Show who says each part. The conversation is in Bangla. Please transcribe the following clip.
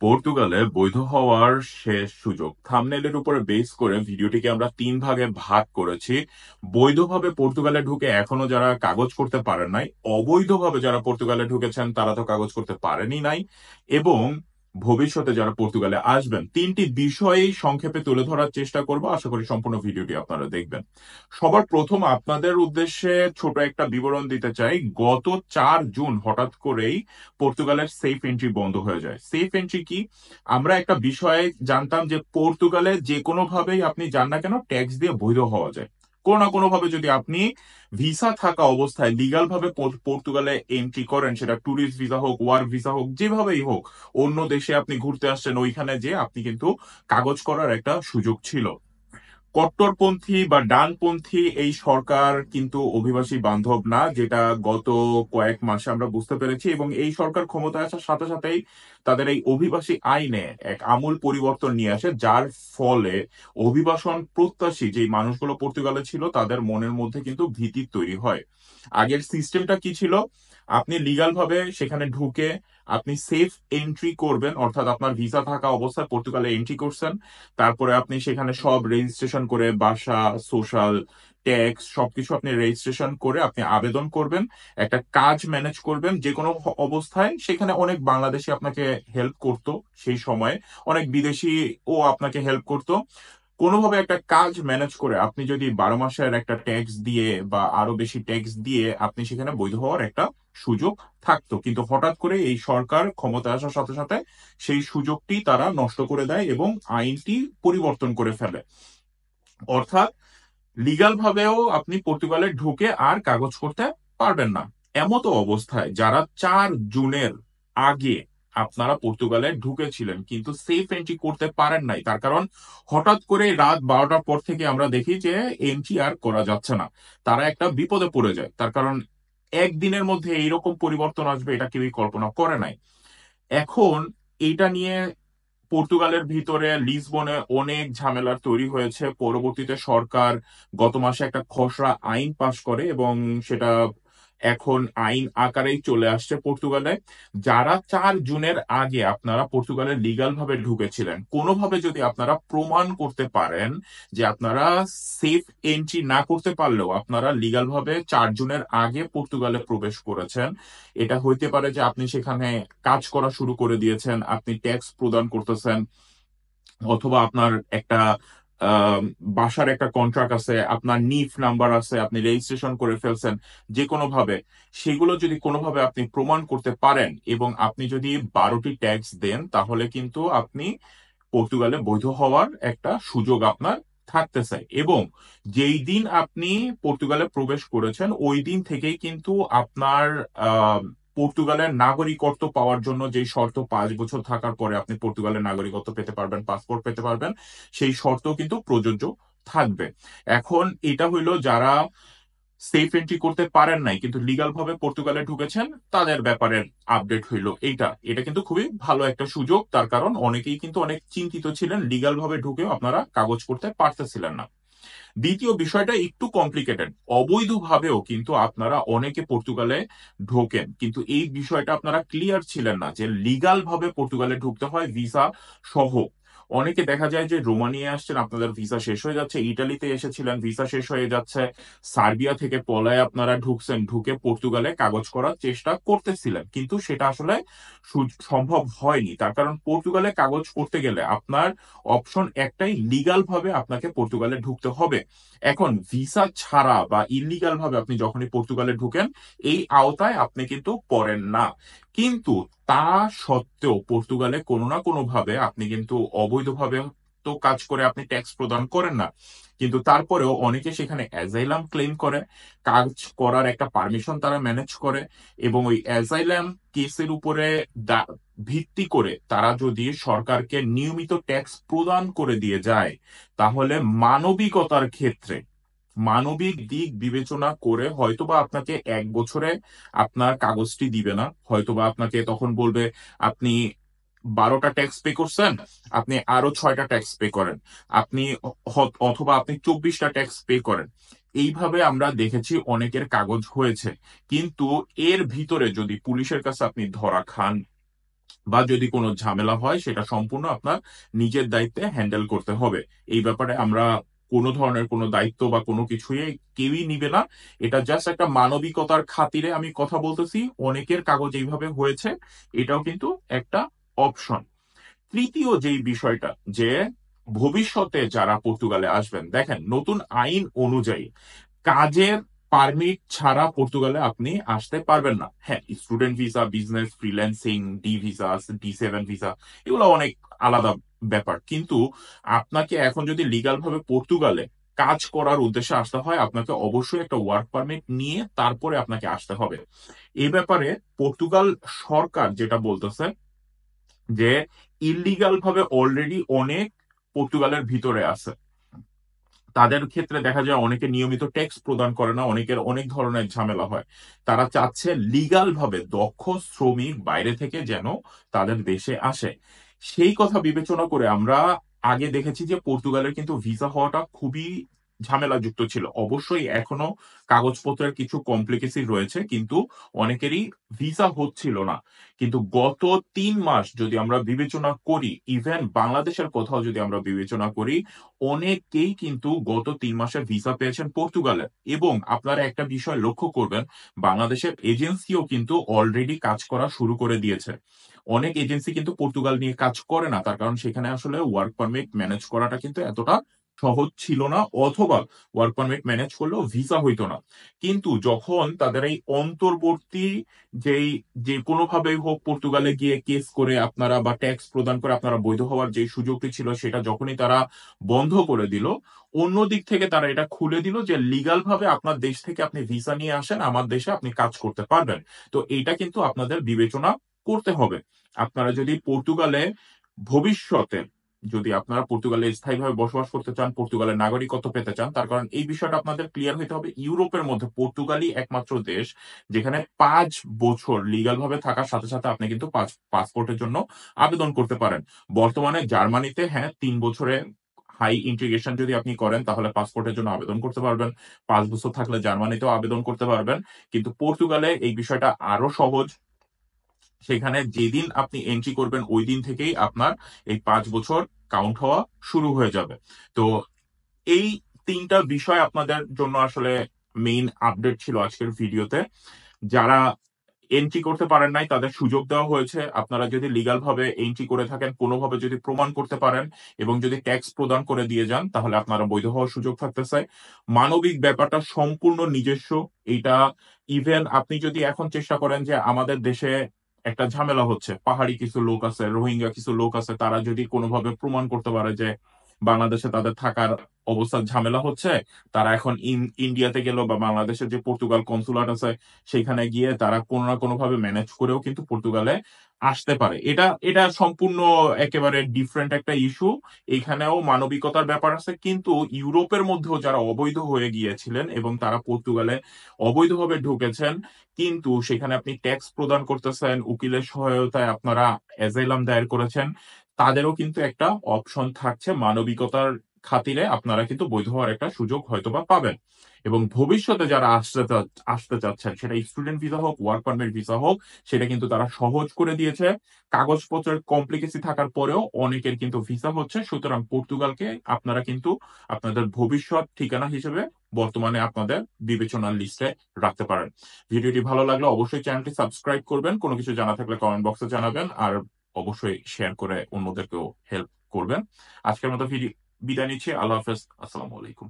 Speaker 1: পর্তুগালে বৈধ হওয়ার শেষ সুযোগ থাম্বনেইলের উপরে বেস করে ভিডিওটিকে আমরা তিন ভাগে ভাগ করেছি। বৈধভাবে পর্তুগালে ঢুকে এখনো যারা কাগজ করতে পারেন নাই, অবৈধভাবে যারা পর্তুগালে ঢুকেছেন তারা তো কাগজ করতে পারেনই নাই, এবং ভবিষ্যতে যারা পর্তুগালে আসবেন, তিনটি বিষয়েই সংক্ষেপে তুলে ধরার চেষ্টা করব। আশা করি সম্পূর্ণ ভিডিওটি আপনারা দেখবেন। সবার প্রথম আপনাদের উদ্দেশ্যে ছোট একটা বিবরণ দিতে চাই। গত 4 জুন হঠাৎ করেই পর্তুগালের সেফ এন্ট্রি বন্ধ হয়ে যায়। সেফ এন্ট্রি কি? আমরা একটা বিষয়ে জানতাম যে পর্তুগালে যে কোনো ভাবেই আপনি যান না কেন ট্যাক্স দিয়ে বৈধ হওয়া যায়। কোনো না কোনো ভাবে যদি আপনি ভিসা থাকা অবস্থায় লিগাল ভাবে পর্তুগালে এন্ট্রি করেন, সেটা ট্যুরিস্ট ভিসা হোক, ওয়ার্ক ভিসা হোক, যেভাবেই হোক, অন্য দেশে আপনি ঘুরতে আসছেন, ওইখানে যে আপনি কিন্তু কাগজ করার একটা সুযোগ ছিল। কট্টরপন্থী বা ডানপন্থী এই সরকার কিন্তু অভিবাসী বান্ধব না, যেটা গত কয়েক মাসে আমরা বুঝতে পেরেছি, এবং এই সরকার ক্ষমতায় আসার সাথে সাথেই তাদের এই অভিবাসী আইনে এক আমূল পরিবর্তন নিয়ে আসে, যার ফলে অভিবাসন প্রত্যাশী যে মানুষগুলো পর্তুগালে ছিল তাদের মনের মধ্যে কিন্তু ভীতি তৈরি হয়। আগের সিস্টেমটা কি ছিল? আপনি লিগাল ভাবে সেখানে ঢুকে আপনি সেফ এন্ট্রি করবেন, অর্থাৎ আপনার ভিসা থাকা অবস্থায় পর্তুগালে এন্ট্রি করছেন। তারপরে আপনি সেখানে সব রেজিস্ট্রেশন করে বাসা, সোশ্যাল, ট্যাক্স সবকিছু আপনি রেজিস্ট্রেশন করে আপনি আবেদন করবেন, একটা কাজ ম্যানেজ করবেন যে কোনো অবস্থায়। সেখানে অনেক বাংলাদেশি আপনাকে হেল্প করতো সেই সময়, অনেক বিদেশি ও আপনাকে হেল্প করতো। কোনোভাবে একটা কাজ ম্যানেজ করে আপনি যদি 12 মাসের একটা ট্যাক্স দিয়ে বা আরো বেশি ট্যাক্স দিয়ে আপনি সেখানে বৈধ হওয়ার একটা সুযোগ থাকতো। কিন্তু হঠাৎ করে এই সরকার ক্ষমতায় আসার সাথে সাথে সেই সুযোগটি তারা নষ্ট করে দেয় এবং আইনটি পরিবর্তন করে ফেলে। অর্থাৎ লিগাল ভাবেও আপনি পর্তুগালে ঢুকে আর কাগজ করতে পারবেন না। এমতো অবস্থায় যারা 4 জুনের আগে আপনারা পর্তুগালে ঢুকেছিলেন কিন্তু সেফ এন্ট্রি করতে পারেন নাই, তার কারণ হঠাৎ করে রাত 12টার পর থেকে আমরা দেখি যে এন্ট্রি আর করা যাচ্ছে না, তারা একটা বিপদে পড়ে যায়। তার কারণ একদিনের মধ্যে এইরকম পরিবর্তন আসবে এটা কেউই কল্পনা করে নাই। এখন এইটা নিয়ে পর্তুগালের ভিতরে লিসবনে অনেক ঝামেলার তৈরি হয়েছে। পরবর্তীতে সরকার গত মাসে একটা খসড়া আইন পাশ করে এবং সেটা এখন আইন আকারেই চলে আসছে পর্তুগালে। যারা 4 জুনের আগে আপনারা পর্তুগালে লিগাল ভাবে ঢুকেছিলেন, কোনোভাবে যদি আপনারা প্রমাণ করতে পারেন যে আপনারা সেফ এন্ট্রি না করতে পারলেও আপনারা লিগাল ভাবে 4 জুনের আগে পর্তুগালে প্রবেশ করেছেন, এটা হইতে পারে যে আপনি সেখানে কাজ করা শুরু করে দিয়েছেন, আপনি ট্যাক্স প্রদান করতেছেন, অথবা আপনার একটা আহ, বাসার একটা কন্ট্রাক্ট আছে, আপনার নিফ নাম্বার আছে, আপনি রেজিস্ট্রেশন করে ফেলছেন, যে কোনো ভাবে সেগুলো যদি কোনোভাবে আপনি প্রমাণ করতে পারেন এবং আপনি যদি 12টি ট্যাক্স দেন, তাহলে কিন্তু আপনি পর্তুগালে বৈধ হওয়ার একটা সুযোগ আপনার থাকতেছে। এবং যেই দিন আপনি পর্তুগালে প্রবেশ করেছেন ওই দিন থেকেই কিন্তু আপনার আহ পর্তুগালের নাগরিকত্ব পাওয়ার জন্য যে শর্ত, 5 বছর থাকার পরে আপনি পর্তুগালের নাগরিকত্ব পেতে পারবেন, পাসপোর্ট পেতে পারবেন, সেই শর্ত কিন্তু প্রযোজ্য থাকবে। এখন এটা হইলো যারা সেফ এন্ট্রি করতে পারেন নাই কিন্তু লিগাল ভাবে পর্তুগালে ঢুকেছেন তাদের ব্যাপারে আপডেট হইলো এইটা। এটা কিন্তু খুবই ভালো একটা সুযোগ, তার কারণ অনেকেই কিন্তু অনেক চিন্তিত ছিলেন, লিগাল ভাবে ঢুকেও আপনারা কাগজ করতে পারতেছিলেন না। দ্বিতীয় বিষয়টা একটু কমপ্লিকেটেড। অবৈধভাবেও কিন্তু আপনারা অনেকে পর্তুগালে ঢোকেন, কিন্তু এই বিষয়টা আপনারা ক্লিয়ার ছিলেন না যে লিগাল ভাবে পর্তুগালে ঢুকতে হয় ভিসা সহ। অনেকে দেখা যায় যে রোমানিয়া আসছেন, আপনাদের ভিসা শেষ হয়ে যাচ্ছে, ইটালিতে এসেছিলেন, ভিসা শেষ হয়ে যাচ্ছে, সার্বিয়া থেকে পলায় আপনারা ঢুকছেন, ঢুকে পর্তুগালে কাগজ করার চেষ্টা করতেছিলেন, কিন্তু সেটা আসলে সম্ভব হয়নি। তার কারণ পর্তুগালে কাগজ করতে গেলে আপনার অপশন একটাই, লিগাল ভাবে আপনাকে পর্তুগালে ঢুকতে হবে। এখন ভিসা ছাড়া বা ইলিগাল ভাবে আপনি যখনই পর্তুগালে ঢুকেন এই আওতায় আপনি কিন্তু পড়েন না। কিন্তু তা সত্ত্বেও পর্তুগালে কোনো না কোনো ভাবে আপনি কিন্তু অবৈধভাবে তো কাজ করে আপনি ট্যাক্স প্রদান করেন না, কিন্তু তারপরেও অনেকে সেখানে অ্যাজাইলাম ক্লেম করে, কাজ করার একটা পারমিশন তারা ম্যানেজ করে, এবং ওই অ্যাজাইলাম কেসের উপরে ভিত্তি করে তারা যদি সরকারকে নিয়মিত ট্যাক্স প্রদান করে দিয়ে যায়, তাহলে মানবিকতার ক্ষেত্রে মানবিক দিক বিবেচনা করে হয়তোবা আপনাকে 1 বছরে আপনার কাগজটি দিবে না, হয়তোবা আপনাকে তখন বলবে আপনি 12টা ট্যাক্স পে করছেন, আপনি আরো 6টা ট্যাক্স পে করেন, আপনি অথবা আপনি 24টা ট্যাক্স পে করেন। এইভাবে আমরা দেখেছি অনেকের কাগজ হয়েছে। কিন্তু এর ভিতরে যদি পুলিশের কাছে আপনি ধরা খান বা যদি কোনো ঝামেলা হয় সেটা সম্পূর্ণ আপনার নিজের দায়িত্বে হ্যান্ডেল করতে হবে। এই ব্যাপারে আমরা কোনো ধরনের কোনো দায়িত্ব বা কোনো কিছুই কেউই নিবে না। এটা জাস্ট একটা মানবিকতার খাতিরে আমি কথা বলতেছি। অনেকের কাগজ এইভাবে হয়েছে, এটাও কিন্তু একটা অপশন। তৃতীয় যেই বিষয়টা, যে ভবিষ্যতে যারা পর্তুগালে আসবেন, দেখেন নতুন আইন অনুযায়ী কাজের পারমিট ছাড়া পর্তুগালে আপনি আসতে পারবেন না। হ্যাঁ, student visa, business, freelancing, D visa, D7 visa, এগুলো অনেক আলাদা ব্যাপার। কিন্তু আপনাকে এখন যদি লিগাল ভাবে পর্তুগালে কাজ করার উদ্দেশ্যে আসতে হয়, আপনাকে অবশ্যই একটা ওয়ার্ক পারমিট নিয়ে তারপরে আপনাকে আসতে হবে। এ ব্যাপারে পর্তুগাল সরকার যেটা বলতেছে যে ইলিগাল ভাবে অলরেডি অনেক পর্তুগালের ভিতরে আছে, তাদের ক্ষেত্রে দেখা যায় অনেকে নিয়মিত ট্যাক্স প্রদান করে না, অনেকের অনেক ধরনের ঝামেলা হয়। তারা চাচ্ছে লিগাল ভাবে দক্ষ শ্রমিক বাইরে থেকে যেন তাদের দেশে আসে। সেই কথা বিবেচনা করে আমরা আগে দেখেছি যে পর্তুগালের কিন্তু ভিসা হওয়াটা খুবই ঝামেলাযুক্ত ছিল। অবশ্যই এখনো কাগজপত্রের কিছু কমপ্লিকেসি রয়েছে, কিন্তু অনেকেরই ভিসা হচ্ছিল না। কিন্তু গত 3 মাস যদি আমরা বিবেচনা করি, ইভেন বাংলাদেশের কোথাও যদি আমরা বিবেচনা করি, অনেকেই কিন্তু গত 3 মাসে ভিসা পেয়েছেন পর্তুগালে। এবং আপনারা একটা বিষয় লক্ষ্য করবেন, বাংলাদেশের এজেন্সিও কিন্তু অলরেডি কাজ করা শুরু করে দিয়েছে। অনেক এজেন্সি কিন্তু পর্তুগাল নিয়ে কাজ করে না, তার কারণ সেখানে আসলে ওয়ার্ক পারমিট ম্যানেজ করাটা কিন্তু এতটা সহজ ছিল না, অথবা ওয়ার্ক পারমিট ম্যানেজ করলেও ভিসা হইতো না। কিন্তু যখন তাদের এই অন্তর্বর্তী যেই যে কোনোভাবেই হোক পর্তুগালে গিয়ে কেস করে আপনারা বা ট্যাক্স প্রদান করে আপনারা বৈধ হওয়ার যে সুযোগটি ছিল, সেটা যখনই তারা বন্ধ করে দিল, অন্য দিক থেকে তারা এটা খুলে দিল যে লিগাল ভাবে আপনার দেশ থেকে আপনি ভিসা নিয়ে আসেন, আমার দেশে আপনি কাজ করতে পারবেন। তো এটা কিন্তু আপনাদের বিবেচনা করতে হবে। আপনারা যদি পর্তুগালে ভবিষ্যতে যদি আপনারা পর্তুগালে স্থায়ীভাবে বসবাস করতে চান, পর্তুগালের নাগরিকত্ব পেতে চান, তার কারণ এই বিষয়টা আপনাদের ক্লিয়ার হইতে হবে, ইউরোপের মধ্যে পর্তুগালই একমাত্র দেশ যেখানে 5 বছর লিগাল ভাবে থাকার সাথে সাথে আপনি কিন্তু পাসপোর্টের জন্য আবেদন করতে পারেন। বর্তমানে জার্মানিতে হ্যাঁ 3 বছরে হাই ইন্টিগ্রেশন যদি আপনি করেন তাহলে পাসপোর্টের জন্য আবেদন করতে পারবেন। 5 বছর থাকলে জার্মানিতেও আবেদন করতে পারবেন। কিন্তু পর্তুগালে এই বিষয়টা আরো সহজ। সেখানে যেদিন আপনি এন্ট্রি করবেন ওই দিন থেকেই আপনার এই 5 বছর কাউন্ট হওয়া শুরু হয়ে যাবে। তো এই 3টা বিষয় আপনাদের জন্য আসলে মেইন আপডেট ছিল আজকের ভিডিওতে। যারা এন্ট্রি করতে পারেন নাই তাদের সুযোগ দেওয়া হয়েছে। আপনারা যদি লিগাল ভাবে এন্ট্রি করে থাকেন, কোনোভাবে যদি প্রমাণ করতে পারেন এবং যদি ট্যাক্স প্রদান করে দিয়ে যান, তাহলে আপনারা বৈধ হওয়ার সুযোগ থাকতেছে। মানবিক ব্যাপারটা সম্পূর্ণ নিজস্ব। এটা ইভেন আপনি যদি এখন চেষ্টা করেন যে আমাদের দেশে একটা ঝামেলা হচ্ছে, পাহাড়ি কিছু লোক আছে, রোহিঙ্গা কিছু লোক আছে, তারা যদি কোনোভাবে প্রমাণ করতে পারে যে বাংলাদেশে তাদের থাকার অবস্থার ঝামেলা হচ্ছে, তারা এখন ইন্ডিয়াতে গেল বা বাংলাদেশের যে পর্তুগাল কনসুলেট আছে সেখানে গিয়ে তারা কোনো না কোনো ভাবে ম্যানেজ করেও কিন্তু পর্তুগালে আসতে পারে। এটা এটা সম্পূর্ণ একেবারে ডিফারেন্ট একটা ইস্যু। এখানেও মানবিকতার ব্যাপার আছে, কিন্তু ইউরোপের মধ্যেও যারা অবৈধ হয়ে গিয়েছিলেন এবং তারা পর্তুগালে অবৈধভাবে ঢুকেছেন, কিন্তু সেখানে আপনি ট্যাক্স প্রদান করতেছেন, উকিলের সহায়তায় আপনারা অ্যাজাইলাম দায়ের করেছেন, তাদেরও কিন্তু একটা অপশন থাকছে। মানবিকতার খাতিরে আপনারা কিন্তু বৈধ হওয়ার একটা সুযোগ হয়তোবা পাবেন। এবং ভবিষ্যতে যারা আসতে চাচ্ছেন, সেটা স্টুডেন্ট ভিসা হোক, ওয়ার্ক পারমিট ভিসা হোক, সেটা কিন্তু তারা সহজ করে দিয়েছে। কাগজপত্রের কমপ্লিকেসি থাকার পরেও অনেকের কিন্তু ভিসা হচ্ছে। সুতরাং পর্তুগালকে আপনারা কিন্তু আপনাদের ভবিষ্যৎ ঠিকানা হিসেবে বর্তমানে আপনাদের বিবেচনার লিস্টে রাখতে পারেন। ভিডিওটি ভালো লাগলে অবশ্যই চ্যানেলটি সাবস্ক্রাইব করবেন। কোনো কিছু জানা থাকলে কমেন্ট বক্সে জানাবেন, আর অবশ্যই শেয়ার করে অন্যদেরকেও হেল্প করবেন। আজকের মতো বিদায় নিচ্ছি। আল্লাহ হাফেজ। আসসালামু আলাইকুম।